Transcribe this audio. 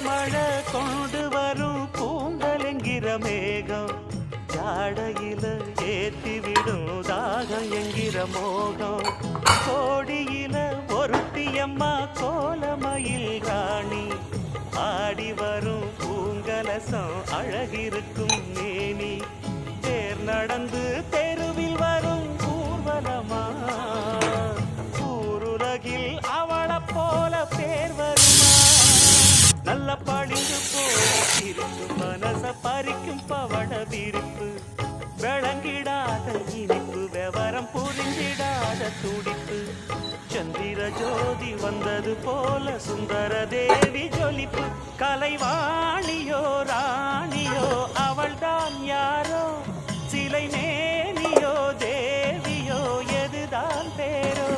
மழை கொண்டு வரும் பூங்கலெங்கிற மேகம் ஜாடையில ஏத்திவிடும் தாகம் என்கிற மோகம் கோடியில ஒருத்தியம்மா கோலமயில் ராணி ஆடி வரும் பூங்கலசம் அழகிருக்கும் மேனி தேர் நடந்து தெருவில் வரும் ஊர்வலமா ஊருலகில் அவளை போல பேர் வருமா நல்ல பழிந்து போயிருக்கும் மனச பறிக்கும் பவள விரிப்பு விளங்கிடாத இனிப்பு விவரம் புரிந்திடாத துடிப்பு சந்திர ஜோதி வந்தது போல சுந்தர தேவி ஜொலிப்பு கலைவாணியோ ராணியோ அவள்தான் யாரோ சிலை மேனியோ தேவியோ எதுதான் பேரோ